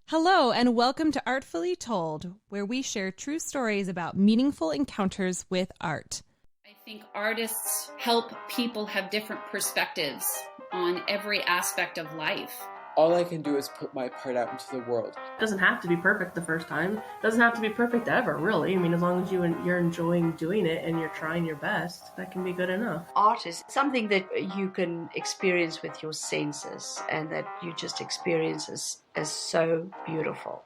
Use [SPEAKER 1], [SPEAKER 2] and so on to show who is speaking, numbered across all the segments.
[SPEAKER 1] Hello, and welcome to Artfully Told, where we share true stories about meaningful encounters with art.
[SPEAKER 2] I think artists help people have different perspectives on every aspect of life.
[SPEAKER 3] All I can do is put my part out into the world.
[SPEAKER 4] It doesn't have to be perfect the first time. It doesn't have to be perfect ever, really. I mean, as long as you're enjoying doing it and you're trying your best, that can be good enough.
[SPEAKER 5] Art is something that you can experience with your senses and that you just experience as so beautiful.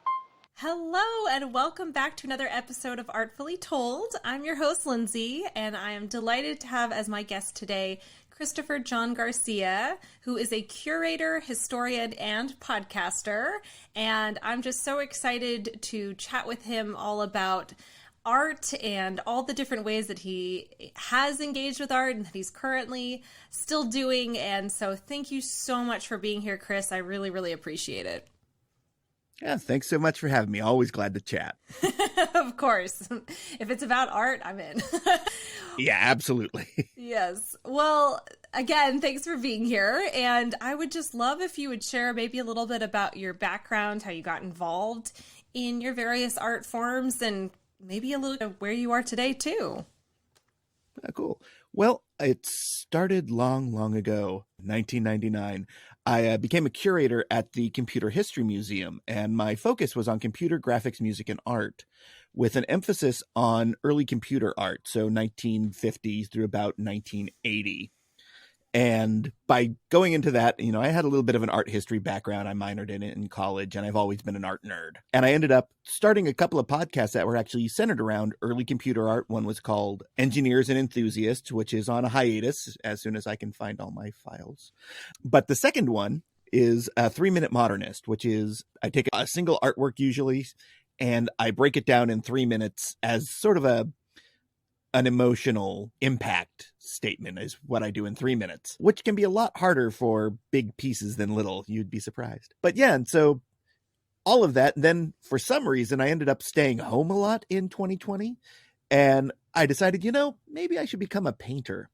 [SPEAKER 1] Hello, and welcome back to another episode of Artfully Told. I'm your host, Lindsey, and I am delighted to have as my guest today Christopher John Garcia, who is a curator, historian, and podcaster. And I'm just so excited to chat with him all about art and all the different ways that he has engaged with art and that he's currently still doing. And so thank you so much for being here, Chris. I really, really appreciate it.
[SPEAKER 6] Yeah, thanks so much for having me. Always glad to chat.
[SPEAKER 1] Of course. If it's about art, I'm in.
[SPEAKER 6] Yeah, absolutely.
[SPEAKER 1] Yes. Well, again, thanks for being here. And I would just love if you would share maybe a little bit about your background, how you got involved in your various art forms, and maybe a little bit of where you are today, too.
[SPEAKER 6] Cool. Well, it started long ago, 1999. I became a curator at the Computer History Museum, and my focus was on computer graphics, music, and art, with an emphasis on early computer art, so 1950s through about 1980. And by going into that, I had a little bit of an art history background. I minored in it in college, and I've always been an art nerd. And I ended up starting a couple of podcasts that were actually centered around early computer art. One was called Engineers and Enthusiasts, which is on a hiatus as soon as I can find all my files. But the second one is a 3-minute Modernist, which is I take a single artwork usually, and I break it down in 3 minutes as sort of an emotional impact statement is what I do in 3 minutes, which can be a lot harder for big pieces than little. You'd be surprised. But yeah, and so all of that. And then for some reason, I ended up staying home a lot in 2020. And I decided, maybe I should become a painter.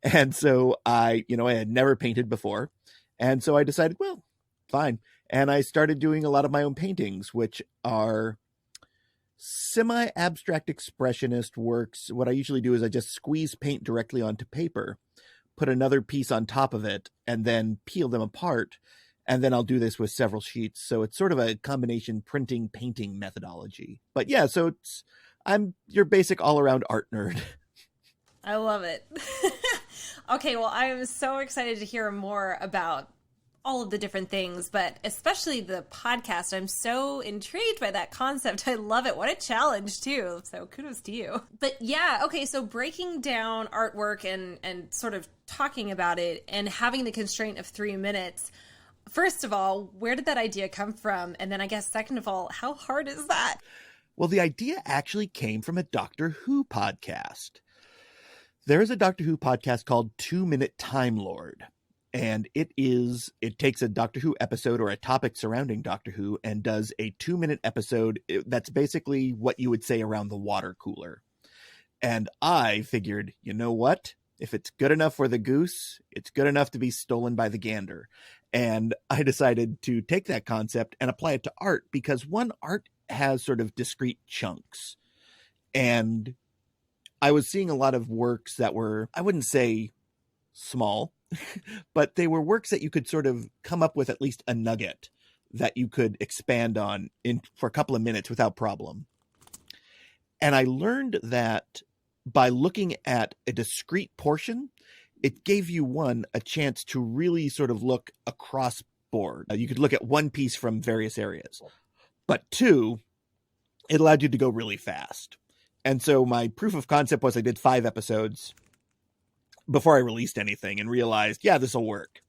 [SPEAKER 6] And so I had never painted before. And so I decided, well, fine. And I started doing a lot of my own paintings, which are semi-abstract expressionist works. What I usually do is I just squeeze paint directly onto paper, put another piece on top of it, and then peel them apart. And then I'll do this with several sheets. So it's sort of a combination printing, painting methodology. But yeah, so I'm your basic all-around art nerd.
[SPEAKER 1] I love it. Okay, well, I am so excited to hear more about all of the different things, but especially the podcast. I'm so intrigued by that concept. I love it. What a challenge too. So kudos to you. But yeah, okay, so breaking down artwork and sort of talking about it and having the constraint of 3 minutes. First of all, where did that idea come from? And then I guess second of all, how hard is that?
[SPEAKER 6] Well, the idea actually came from a Doctor Who podcast. There is a Doctor Who podcast called 2 Minute Time Lord. And it takes a Doctor Who episode or a topic surrounding Doctor Who and does a 2-minute episode. That's basically what you would say around the water cooler. And I figured, you know what? If it's good enough for the goose, it's good enough to be stolen by the gander. And I decided to take that concept and apply it to art because art has sort of discrete chunks. And I was seeing a lot of works that were, I wouldn't say small, but they were works that you could sort of come up with at least a nugget that you could expand on for a couple of minutes without problem. And I learned that by looking at a discrete portion, it gave you a chance to really sort of look across board. You could look at one piece from various areas, but 2, it allowed you to go really fast. And so my proof of concept was I did 5 episodes before I released anything and realized, yeah, this will work.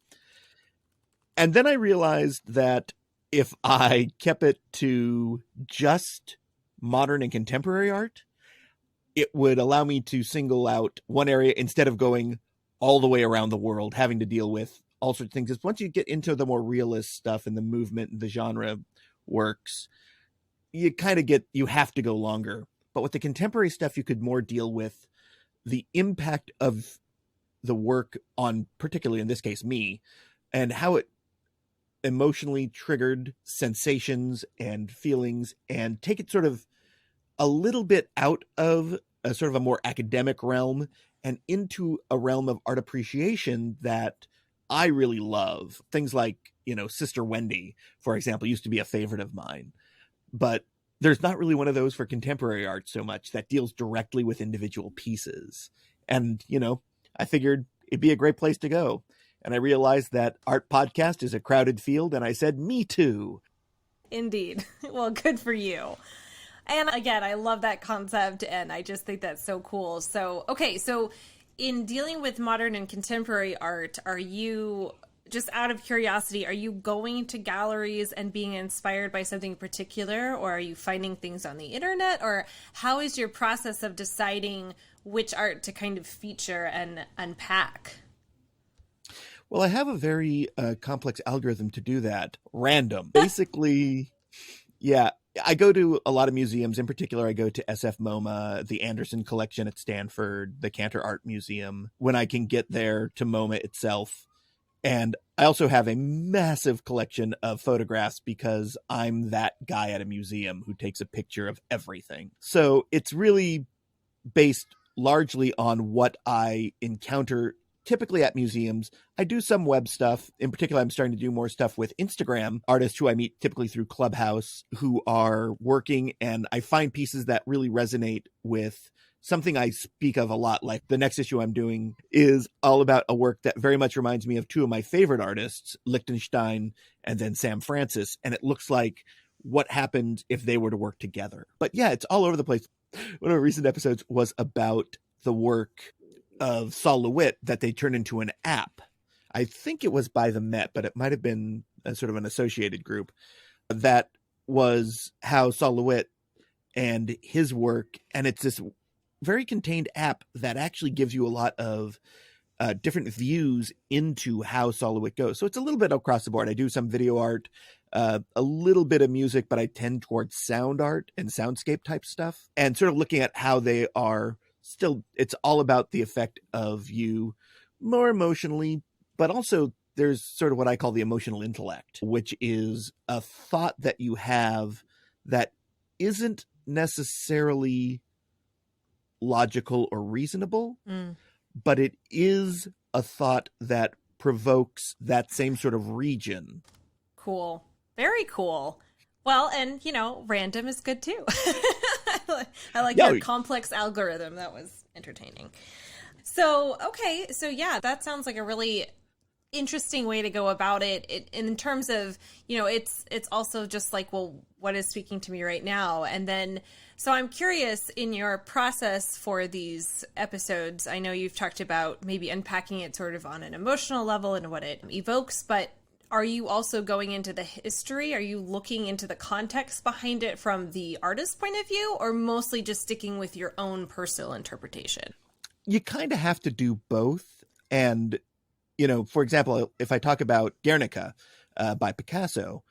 [SPEAKER 6] And then I realized that if I kept it to just modern and contemporary art, it would allow me to single out one area instead of going all the way around the world, having to deal with all sorts of things. Because once you get into the more realist stuff and the movement and the genre works, you have to go longer. But with the contemporary stuff, you could more deal with the impact of the work on, particularly in this case, me, and how it emotionally triggered sensations and feelings and take it sort of a little bit out of a sort of a more academic realm and into a realm of art appreciation that I really love. Things like, Sister Wendy, for example, used to be a favorite of mine. But there's not really one of those for contemporary art so much that deals directly with individual pieces. And, I figured it'd be a great place to go. And I realized that Art Podcast is a crowded field, and I said, me too.
[SPEAKER 1] Indeed. Well, good for you. And again, I love that concept, and I just think that's so cool. So, okay, so in dealing with modern and contemporary art, are you, just out of curiosity, are you going to galleries and being inspired by something particular, or are you finding things on the internet, or how is your process of deciding which art to kind of feature and unpack?
[SPEAKER 6] Well, I have a very complex algorithm to do that. Random. Basically, yeah, I go to a lot of museums. In particular, I go to SF MoMA, the Anderson Collection at Stanford, the Cantor Art Museum, when I can get there to MoMA itself. And I also have a massive collection of photographs because I'm that guy at a museum who takes a picture of everything. So it's really based largely on what I encounter typically at museums. I do some web stuff. In particular, I'm starting to do more stuff with Instagram artists who I meet typically through Clubhouse who are working, and I find pieces that really resonate with something I speak of a lot. Like the next issue I'm doing is all about a work that very much reminds me of two of my favorite artists, Lichtenstein and then Sam Francis. And it looks like what happened if they were to work together. But yeah, it's all over the place. One of the recent episodes was about the work of Sol LeWitt that they turned into an app. I think it was by the Met, but it might have been a sort of an associated group. That was how Sol LeWitt and his work, and it's this very contained app that actually gives you a lot of different views into how Sol LeWitt goes. So it's a little bit across the board. I do some video art, a little bit of music, but I tend towards sound art and soundscape type stuff, and sort of looking at how they are still, it's all about the effect of you more emotionally, but also there's sort of what I call the emotional intellect, which is a thought that you have that isn't necessarily logical or reasonable, but it is a thought that provokes that same sort of region.
[SPEAKER 1] Cool. Very cool. Well, and, random is good too. I like your complex algorithm. That was entertaining. So, okay. So, yeah, that sounds like a really interesting way to go about it. In terms of, it's also just like, well, what is speaking to me right now? And then, so I'm curious, in your process for these episodes, I know you've talked about maybe unpacking it sort of on an emotional level and what it evokes, but are you also going into the history? Are you looking into the context behind it from the artist's point of view, or mostly just sticking with your own personal interpretation?
[SPEAKER 6] You kind of have to do both. And, for example, if I talk about Guernica by Picasso,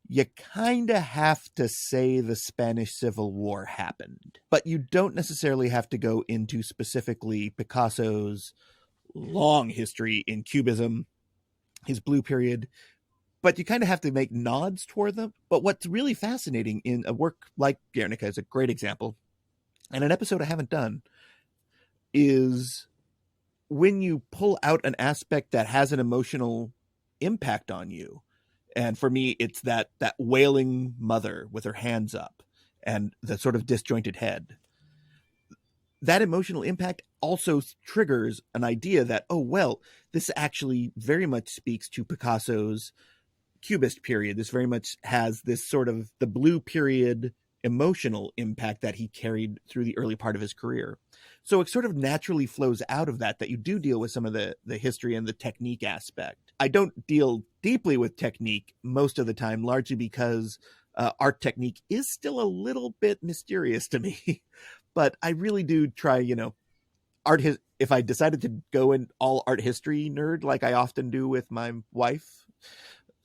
[SPEAKER 6] you kind of have to say the Spanish Civil War happened, but you don't necessarily have to go into specifically Picasso's long history in Cubism, his blue period, but you kind of have to make nods toward them. But what's really fascinating in a work like Guernica is a great example, and an episode I haven't done, is when you pull out an aspect that has an emotional impact on you. And for me, it's that wailing mother with her hands up and the sort of disjointed head. That emotional impact also triggers an idea that, oh, well, this actually very much speaks to Picasso's Cubist period. This very much has this sort of the blue period emotional impact that he carried through the early part of his career. So it sort of naturally flows out of that you do deal with some of the history and the technique aspect. I don't deal deeply with technique most of the time, largely because art technique is still a little bit mysterious to me. But I really do try, if I decided to go in all art history nerd, like I often do with my wife,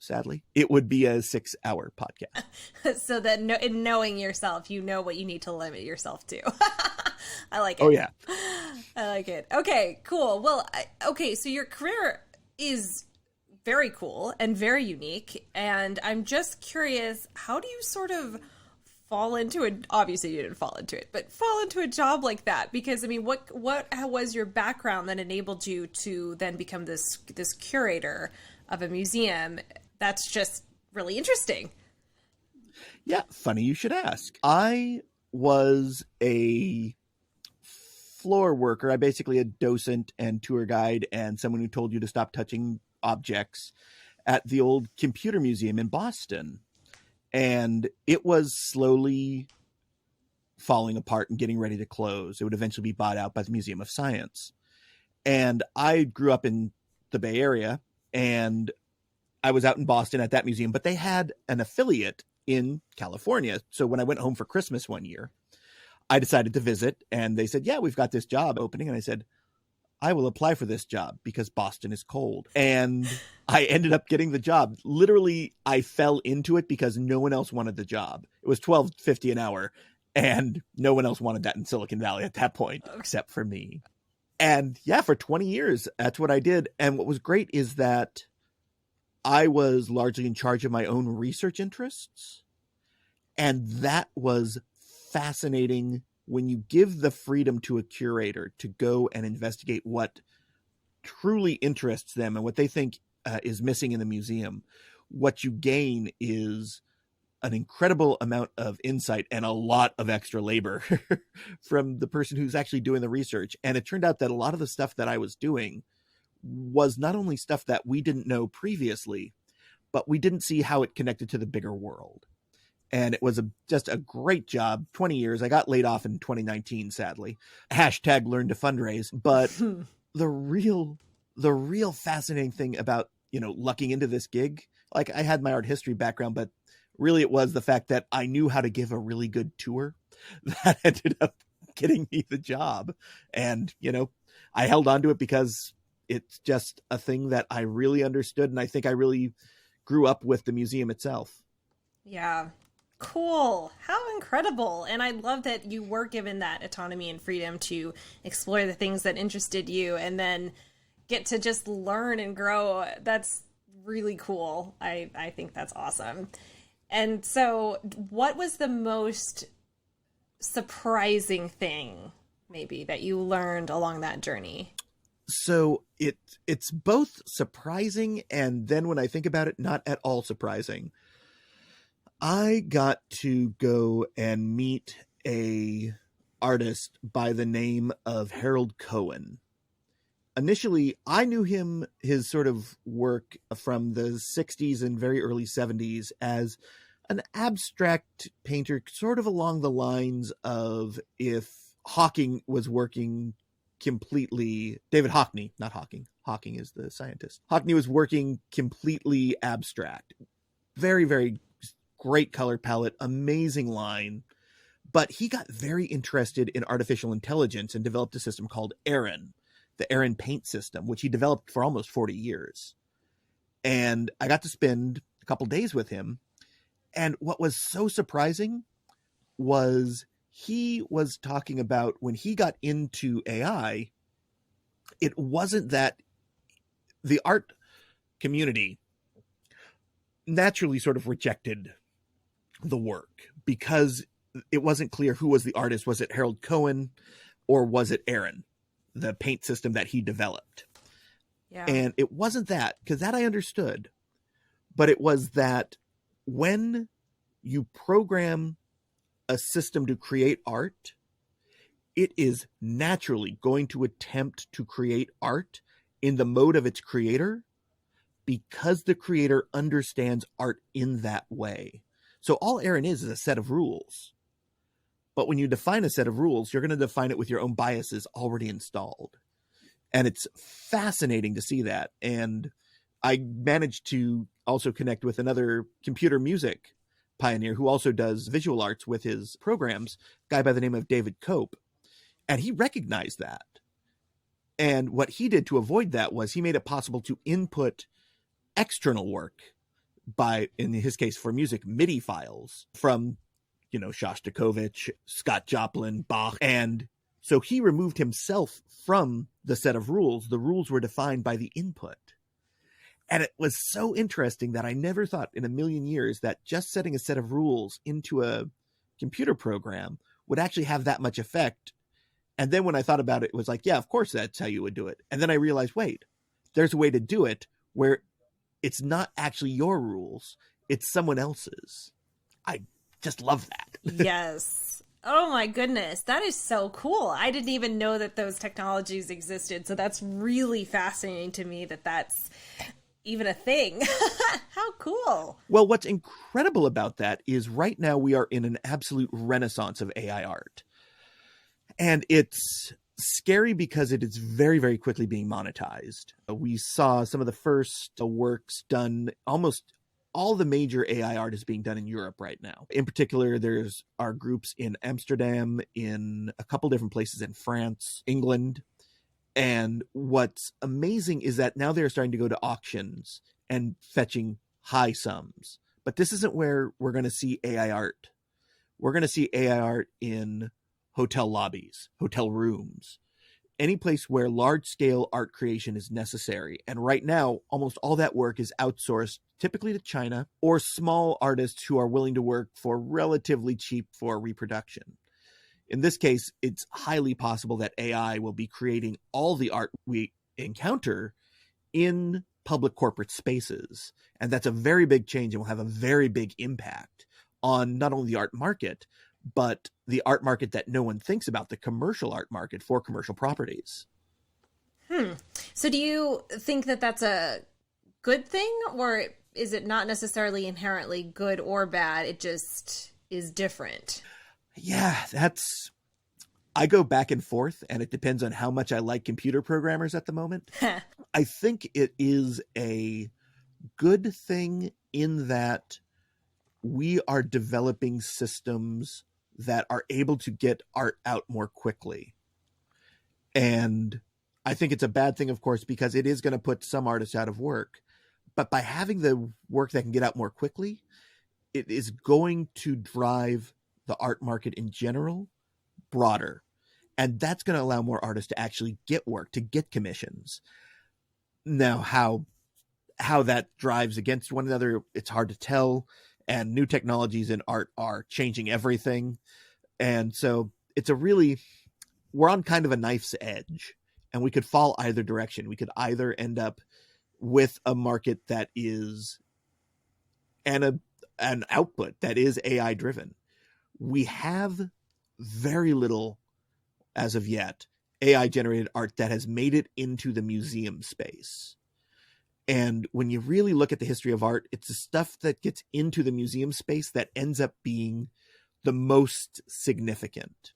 [SPEAKER 6] sadly, it would be a 6-hour podcast.
[SPEAKER 1] So that in knowing yourself, you know what you need to limit yourself to. I like it.
[SPEAKER 6] Oh, yeah.
[SPEAKER 1] I like it. Okay, cool. Well, so your career is very cool and very unique. And I'm just curious, how do you sort of fall into it? Obviously you didn't fall into it, but fall into a job like that? Because I mean, what was your background that enabled you to then become this curator of a museum? That's just really interesting.
[SPEAKER 6] Yeah, funny you should ask. I was a floor worker. I basically a docent and tour guide and someone who told you to stop touching objects at the old computer museum in Boston. And it was slowly falling apart and getting ready to close. It would eventually be bought out by the Museum of Science. And I grew up in the Bay Area, and I was out in Boston at that museum, but they had an affiliate in California. So when I went home for Christmas one year, I decided to visit, and they said, yeah, we've got this job opening. And I said, I will apply for this job because Boston is cold. And I ended up getting the job. Literally, I fell into it because no one else wanted the job. It was $12.50 an hour, and no one else wanted that in Silicon Valley at that point, except for me. And yeah, for 20 years, that's what I did. And what was great is that I was largely in charge of my own research interests. And that was fascinating when you give the freedom to a curator to go and investigate what truly interests them and what they think is missing in the museum. What you gain is an incredible amount of insight and a lot of extra labor from the person who's actually doing the research. And it turned out that a lot of the stuff that I was doing was not only stuff that we didn't know previously, but we didn't see how it connected to the bigger world. And it was just a great job. 20 years. I got laid off in 2019, sadly. Hashtag learn to fundraise. But the real fascinating thing about, lucking into this gig, like I had my art history background, but really it was the fact that I knew how to give a really good tour that ended up getting me the job. And, I held on to it because it's just a thing that I really understood. And I think I really grew up with the museum itself.
[SPEAKER 1] Yeah. Cool. How incredible. And I love that you were given that autonomy and freedom to explore the things that interested you and then get to just learn and grow. That's really cool. I think that's awesome. And so what was the most surprising thing maybe that you learned along that journey?
[SPEAKER 6] So it's both surprising and then when I think about it, not at all surprising. I got to go and meet a artist by the name of Harold Cohen. Initially, I knew his sort of work from the 60s and very early 70s as an abstract painter, sort of along the lines of if Hawking was working completely, David Hockney, not Hawking. Hawking is the scientist. Hockney was working completely abstract. Very, very great color palette, amazing line. But he got very interested in artificial intelligence and developed a system called Aaron, the Aaron paint system, which he developed for almost 40 years. And I got to spend a couple days with him. And what was so surprising was he was talking about when he got into AI, it wasn't that the art community naturally sort of rejected the work because it wasn't clear who was the artist. Was it Harold Cohen or was it Aaron, the paint system that he developed?
[SPEAKER 1] Yeah.
[SPEAKER 6] And it wasn't that, because that I understood, but it was that when you program a system to create art, it is naturally going to attempt to create art in the mode of its creator because the creator understands art in that way. So all Aaron is a set of rules. But when you define a set of rules, you're going to define it with your own biases already installed. And it's fascinating to see that. And I managed to also connect with another computer music pioneer who also does visual arts with his programs, a guy by the name of David Cope. And he recognized that. And what he did to avoid that was he made it possible to input external work by, in his case for music, MIDI files from, Shostakovich, Scott Joplin, Bach. And so he removed himself from the set of rules. The rules were defined by the input. And it was so interesting that I never thought in a million years that just setting a set of rules into a computer program would actually have that much effect. And then when I thought about it, it was like, yeah, of course that's how you would do it. And then I realized, wait, there's a way to do it where it's not actually your rules, it's someone else's. I just love that.
[SPEAKER 1] Yes. Oh my goodness. That is so cool. I didn't even know that those technologies existed. So that's really fascinating to me that that's even a thing. How cool.
[SPEAKER 6] Well, what's incredible about that is right now we are in an absolute renaissance of AI art. And it's scary because it is very, very quickly being monetized. We saw some of the first works done. Almost all the major AI art is being done in Europe right now. In particular, there's our groups in Amsterdam, in a couple different places in France, England. And what's amazing is that now they're starting to go to auctions and fetching high sums. But this isn't where we're going to see AI art. We're going to see AI art in hotel lobbies, hotel rooms, any place where large-scale art creation is necessary. And right now, almost all that work is outsourced, typically to China, or small artists who are willing to work for relatively cheap for reproduction. In this case, it's highly possible that AI will be creating all the art we encounter in public corporate spaces. And that's a very big change and will have a very big impact on not only the art market, but the art market that no one thinks about, the commercial art market for commercial properties.
[SPEAKER 1] So do you think that that's a good thing, or is it not necessarily inherently good or bad? It just is different.
[SPEAKER 6] Yeah, I go back and forth, and it depends on how much I like computer programmers at the moment. I think it is a good thing in that we are developing systems that are able to get art out more quickly. And I think it's a bad thing, of course, because it is going to put some artists out of work. But by having the work that can get out more quickly, it is going to drive the art market in general broader. And that's going to allow more artists to actually get work, to get commissions. Now, how that drives against one another, it's hard to tell. And new technologies in art are changing everything. And so we're on kind of a knife's edge, and we could fall either direction. We could either end up with a market that is an output that is AI driven. We have very little, as of yet, AI generated art that has made it into the museum space. And when you really look at the history of art, it's the stuff that gets into the museum space that ends up being the most significant.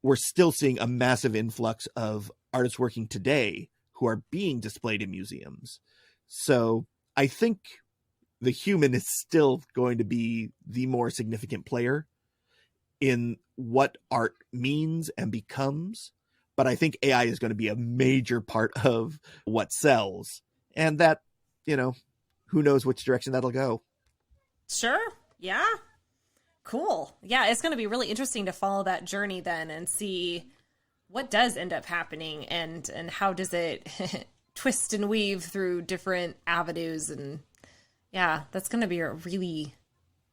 [SPEAKER 6] We're still seeing a massive influx of artists working today who are being displayed in museums. So I think the human is still going to be the more significant player in what art means and becomes. But I think AI is going to be a major part of what sells. And that, who knows which direction that'll go.
[SPEAKER 1] Sure. Yeah. Cool. Yeah, it's going to be really interesting to follow that journey then and see what does end up happening and how does it twist and weave through different avenues. And yeah, that's going to be a really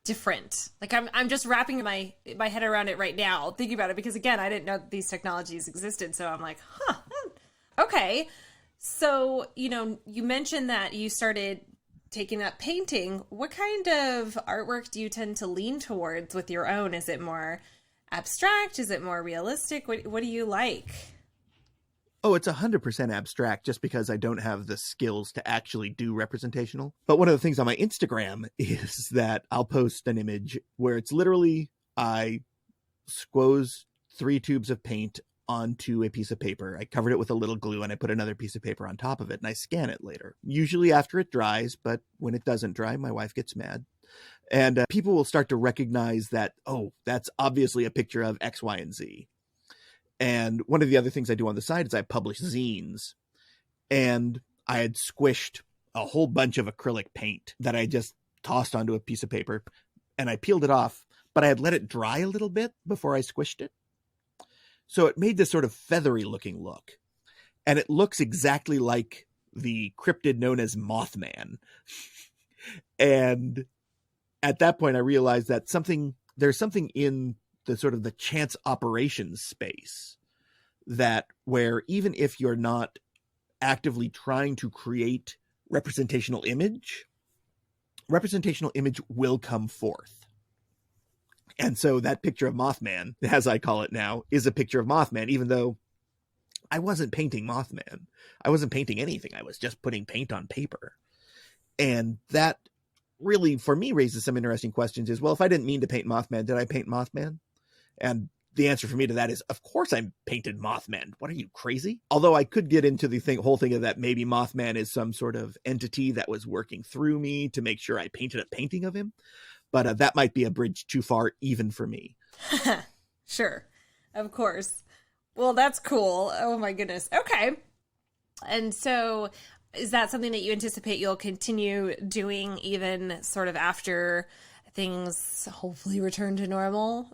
[SPEAKER 1] different. Like I'm just wrapping my head around it right now, thinking about it, because again, I didn't know that these technologies existed. So I'm like, okay. So, you mentioned that you started taking up painting. What kind of artwork do you tend to lean towards with your own? Is it more abstract? Is it more realistic? What do you like?
[SPEAKER 6] Oh, it's 100% abstract just because I don't have the skills to actually do representational. But one of the things on my Instagram is that I'll post an image where it's literally I squoze 3 tubes of paint onto a piece of paper. I covered it with a little glue and I put another piece of paper on top of it and I scan it later. Usually after it dries, but when it doesn't dry, my wife gets mad. And people will start to recognize that, oh, that's obviously a picture of X, Y, and Z. And one of the other things I do on the side is I publish zines. And I had squished a whole bunch of acrylic paint that I just tossed onto a piece of paper and I peeled it off, but I had let it dry a little bit before I squished it. So it made this sort of feathery looking look. And it looks exactly like the cryptid known as Mothman. And at that point, I realized that there's something in the sort of the chance operations space that where even if you're not actively trying to create representational image will come forth. And so that picture of Mothman, as I call it now, is a picture of Mothman, even though I wasn't painting Mothman. I wasn't painting anything. I was just putting paint on paper. And that really, for me, raises some interesting questions is, well, if I didn't mean to paint Mothman, did I paint Mothman? And the answer for me to that is, of course I painted Mothman. What, are you crazy? Although I could get into the whole thing of that maybe Mothman is some sort of entity that was working through me to make sure I painted a painting of him. But that might be a bridge too far even for me.
[SPEAKER 1] Sure. Of course. Well, that's cool. Oh my goodness. Okay. And so is that something that you anticipate you'll continue doing even sort of after things hopefully return to normal?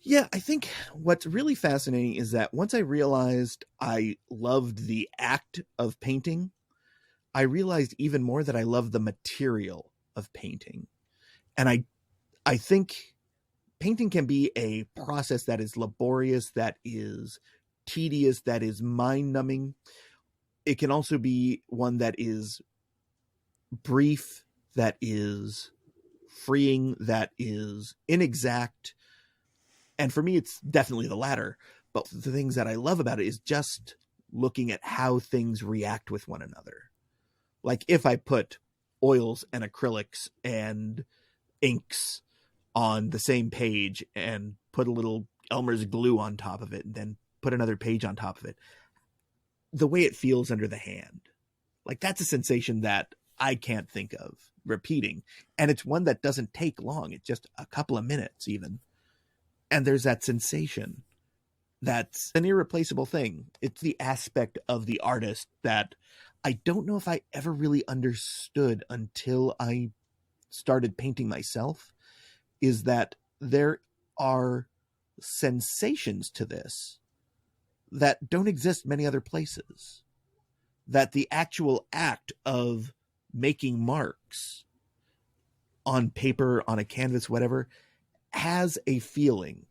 [SPEAKER 6] Yeah, I think what's really fascinating is that once I realized I loved the act of painting, I realized even more that I love the material of painting. And I think painting can be a process that is laborious, that is tedious, that is mind-numbing. It can also be one that is brief, that is freeing, that is inexact. And for me, it's definitely the latter. But the things that I love about it is just looking at how things react with one another. Like if I put oils and acrylics and inks on the same page and put a little Elmer's glue on top of it and then put another page on top of it, the way it feels under the hand, like that's a sensation that I can't think of repeating. And it's one that doesn't take long. It's just a couple of minutes even. And there's that sensation that's an irreplaceable thing. It's the aspect of the artist that I don't know if I ever really understood until I started painting myself, is that there are sensations to this that don't exist many other places. That the actual act of making marks on paper, on a canvas, whatever, has a feeling.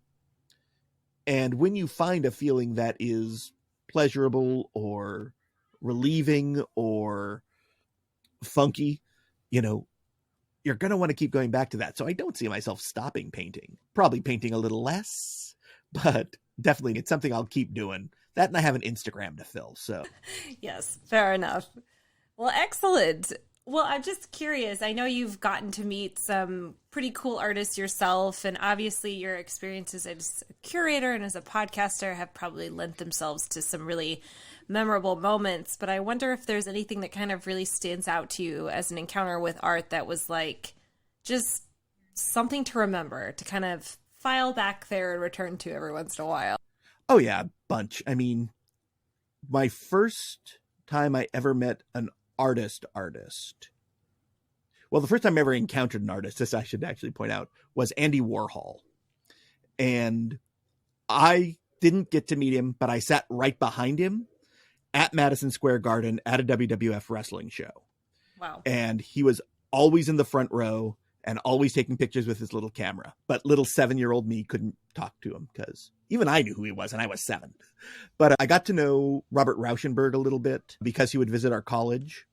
[SPEAKER 6] And when you find a feeling that is pleasurable or relieving or funky, you're going to want to keep going back to that. So I don't see myself stopping painting. Probably painting a little less, but definitely it's something I'll keep doing. That, and I have an Instagram to fill, so.
[SPEAKER 1] Yes, fair enough. Well, excellent. Well, I'm just curious. I know you've gotten to meet some pretty cool artists yourself, and obviously your experiences as a curator and as a podcaster have probably lent themselves to some really memorable moments. But I wonder if there's anything that kind of really stands out to you as an encounter with art that was like just something to remember, to kind of file back there and return to every once in a while.
[SPEAKER 6] Oh yeah, a bunch. I mean, my first time I ever met an artist. Well, the first time I ever encountered an artist, this I should actually point out, was Andy Warhol. And I didn't get to meet him, but I sat right behind him at Madison Square Garden at a WWF wrestling show.
[SPEAKER 1] Wow.
[SPEAKER 6] And he was always in the front row and always taking pictures with his little camera. But little 7-year-old me couldn't talk to him because even I knew who he was and I was 7. But I got to know Robert Rauschenberg a little bit because he would visit our college.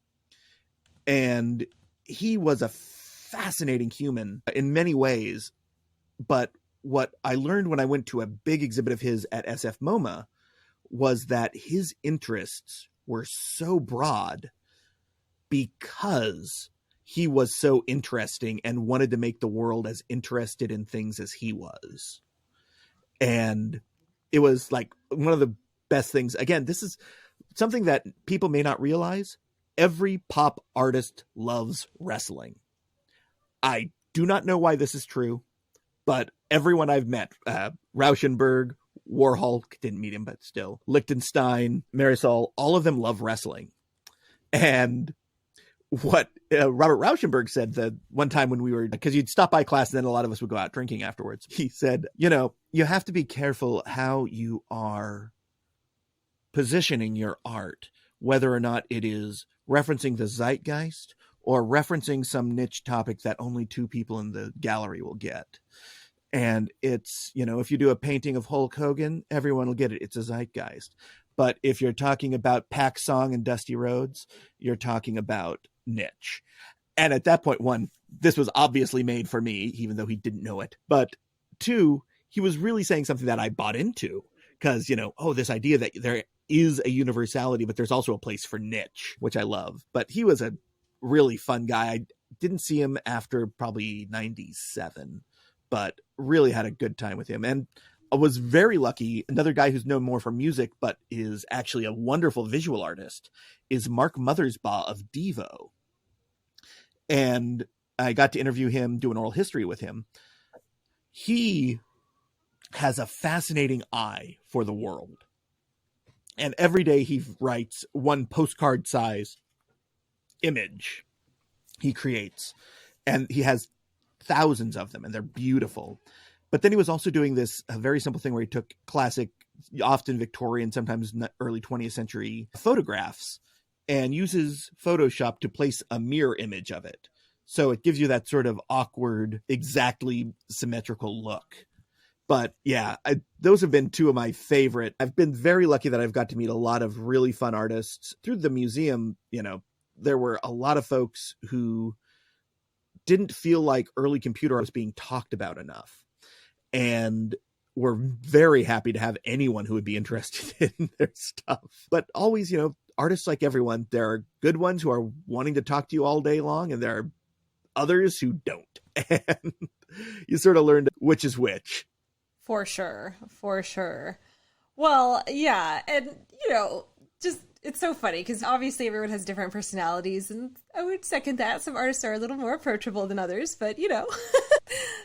[SPEAKER 6] And he was a fascinating human in many ways. But what I learned when I went to a big exhibit of his at SF MoMA was that his interests were so broad because he was so interesting and wanted to make the world as interested in things as he was. And it was like one of the best things. Again, this is something that people may not realize. Every pop artist loves wrestling. I do not know why this is true, but everyone I've met, Rauschenberg, Warhol, didn't meet him, but still, Lichtenstein, Marisol, all of them love wrestling. And what Robert Rauschenberg said that one time when we were, because you'd stop by class and then a lot of us would go out drinking afterwards. He said, you have to be careful how you are positioning your art, whether or not it is referencing the zeitgeist or referencing some niche topic that only 2 people in the gallery will get. And it's, if you do a painting of Hulk Hogan, everyone will get it. It's a zeitgeist. But if you're talking about Pack Song and Dusty Rhodes, you're talking about niche. And at that point, 1, this was obviously made for me, even though he didn't know it. But 2, he was really saying something that I bought into. Because, this idea that there is a universality, but there's also a place for niche, which I love. But he was a really fun guy. I didn't see him after probably 97, but really had a good time with him. And I was very lucky. Another guy who's known more for music, but is actually a wonderful visual artist, is Mark Mothersbaugh of Devo. And I got to interview him, do an oral history with him. He has a fascinating eye for the world. And every day he writes one postcard size image he creates. And he has thousands of them, and they're beautiful. But then he was also doing this a very simple thing where he took classic, often Victorian, sometimes early 20th century photographs and uses Photoshop to place a mirror image of it. So it gives you that sort of awkward, exactly symmetrical look. But yeah, those have been 2 of my favorite. I've been very lucky that I've got to meet a lot of really fun artists. Through the museum, there were a lot of folks who didn't feel like early computer art was being talked about enough. And we're very happy to have anyone who would be interested in their stuff. But always, artists like everyone, there are good ones who are wanting to talk to you all day long, and there are others who don't. And you sort of learn which is which.
[SPEAKER 1] For sure. Well, yeah. And, it's so funny because obviously everyone has different personalities, and I would second that. Some artists are a little more approachable than others, but,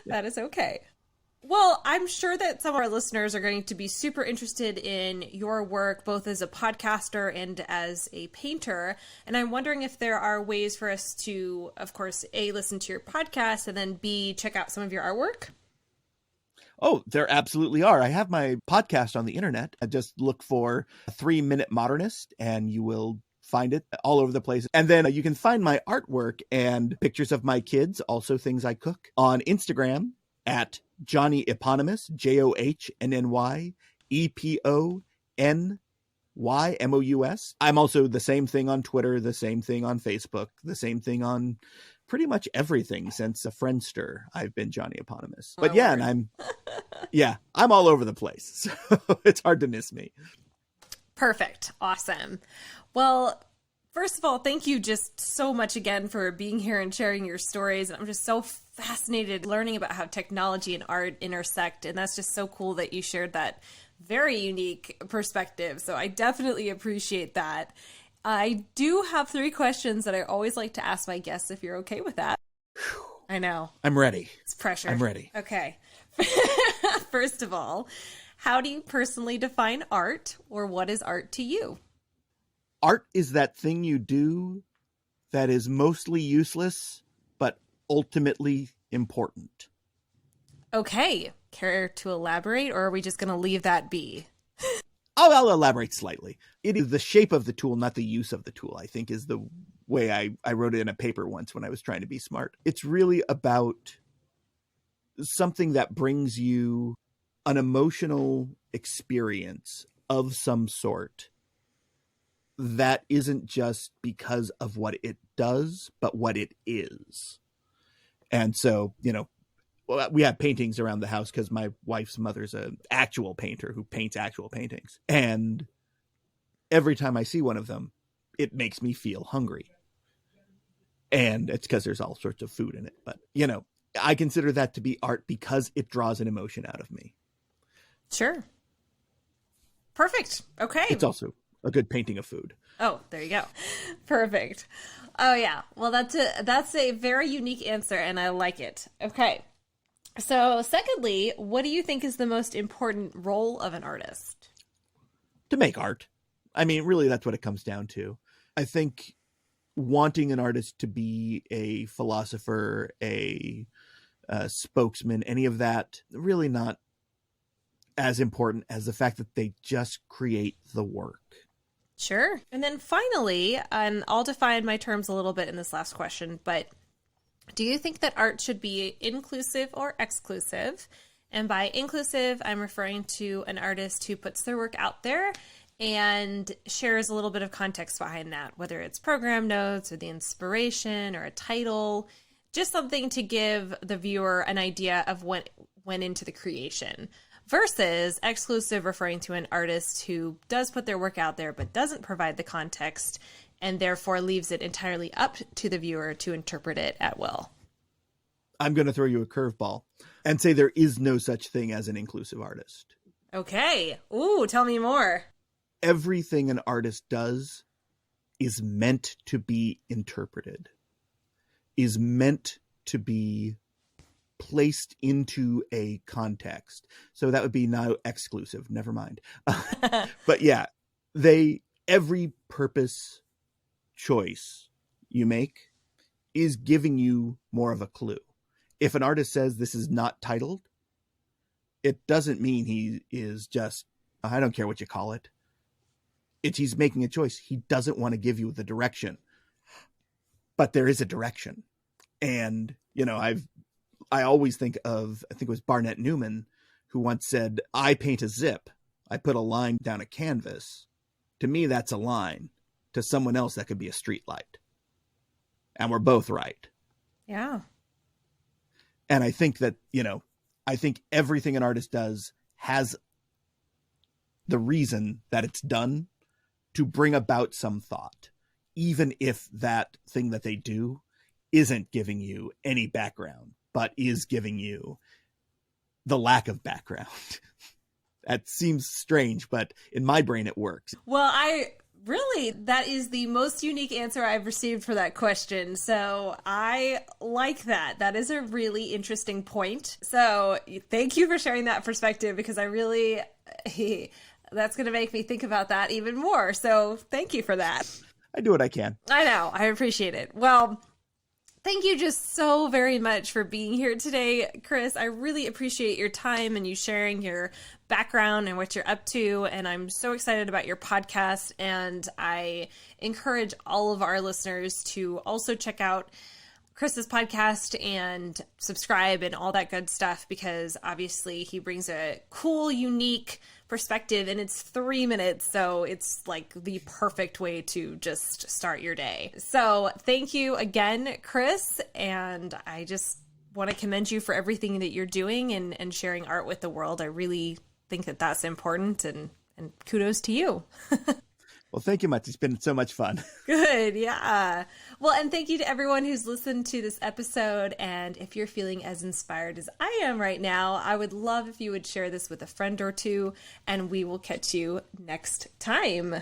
[SPEAKER 1] that is okay. Well, I'm sure that some of our listeners are going to be super interested in your work, both as a podcaster and as a painter. And I'm wondering if there are ways for us to, of course, A, listen to your podcast, and then B, check out some of your artwork.
[SPEAKER 6] Oh, there absolutely are. I have my podcast on the internet. I just look for 3 Minute Modernist and you will find it all over the place. And then you can find my artwork and pictures of my kids, also things I cook, on Instagram at Johnny Eponymous, JohnnyEponymous. I'm also the same thing on Twitter, the same thing on Facebook, the same thing on pretty much everything since a Friendster. I've been Johnny Eponymous. But yeah, and I'm all over the place. So it's hard to miss me.
[SPEAKER 1] Perfect. Awesome. Well, first of all, thank you just so much again for being here and sharing your stories. I'm just so fascinated learning about how technology and art intersect. And that's just so cool that you shared that very unique perspective. So I definitely appreciate that. I do have 3 questions that I always like to ask my guests, if you're okay with that. I know.
[SPEAKER 6] I'm ready.
[SPEAKER 1] It's pressure.
[SPEAKER 6] I'm ready.
[SPEAKER 1] Okay. First of all, how do you personally define art, or what is art to you?
[SPEAKER 6] Art is that thing you do that is mostly useless, but ultimately important.
[SPEAKER 1] Okay. Care to elaborate, or are we just going to leave that be?
[SPEAKER 6] I'll elaborate slightly. It is the shape of the tool, not the use of the tool, I think, is the way I wrote it in a paper once when I was trying to be smart. It's really about something that brings you an emotional experience of some sort that isn't just because of what it does, but what it is. And so, we have paintings around the house because my wife's mother's an actual painter who paints actual paintings. And every time I see one of them, it makes me feel hungry. And it's because there's all sorts of food in it. But, I consider that to be art because it draws an emotion out of me.
[SPEAKER 1] Sure. Perfect. Okay.
[SPEAKER 6] It's also a good painting of food.
[SPEAKER 1] Oh, there you go. Perfect. Oh, yeah. Well, that's a very unique answer, and I like it. Okay. So, secondly, what do you think is the most important role of an artist?
[SPEAKER 6] To make art. I mean, really, that's what it comes down to. I think wanting an artist to be a philosopher, a spokesman, any of that, really not as important as the fact that they just create the work.
[SPEAKER 1] Sure. And then finally, and I'll define my terms a little bit in this last question, but do you think that art should be inclusive or exclusive? And by inclusive, I'm referring to an artist who puts their work out there and shares a little bit of context behind that, whether it's program notes or the inspiration or a title, just something to give the viewer an idea of what went into the creation. Versus exclusive, referring to an artist who does put their work out there but doesn't provide the context and therefore leaves it entirely up to the viewer to interpret it at will.
[SPEAKER 6] I'm going to throw you a curveball and say there is no such thing as an inclusive artist.
[SPEAKER 1] Okay. Ooh, tell me more.
[SPEAKER 6] Everything an artist does is meant to be interpreted, is meant to be placed into a context. So that would be now exclusive. Never mind. But yeah, every purpose choice you make is giving you more of a clue. If an artist says this is not titled, it doesn't mean he is just, I don't care what you call it. He's making a choice. He doesn't want to give you the direction, but there is a direction. And, I always think of, I think it was Barnett Newman who once said, I paint a zip. I put a line down a canvas. To me, that's a line. To someone else, that could be a street light. And we're both right.
[SPEAKER 1] Yeah.
[SPEAKER 6] And I think that, I think everything an artist does has the reason that it's done to bring about some thought, even if that thing that they do isn't giving you any background, but is giving you the lack of background. That seems strange, but in my brain, it works.
[SPEAKER 1] Well, that is the most unique answer I've received for that question. So I like that. That is a really interesting point. So thank you for sharing that perspective, because that's going to make me think about that even more. So thank you for that.
[SPEAKER 6] I do what I can.
[SPEAKER 1] I know. I appreciate it. Well, thank you just so very much for being here today, Chris. I really appreciate your time and you sharing your background and what you're up to. And I'm so excited about your podcast. And I encourage all of our listeners to also check out Chris's podcast and subscribe and all that good stuff, because obviously he brings a cool, unique perspective, and it's 3 minutes, so it's like the perfect way to just start your day. So thank you again, Chris, and I just want to commend you for everything that you're doing and sharing art with the world. I really think that that's important, and kudos to you.
[SPEAKER 6] Well, thank you much. It's been so much fun.
[SPEAKER 1] Good. Yeah. Well, and thank you to everyone who's listened to this episode. And if you're feeling as inspired as I am right now, I would love if you would share this with a friend or two, and we will catch you next time.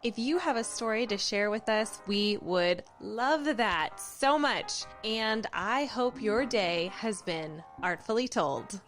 [SPEAKER 1] If you have a story to share with us, we would love that so much. And I hope your day has been artfully told.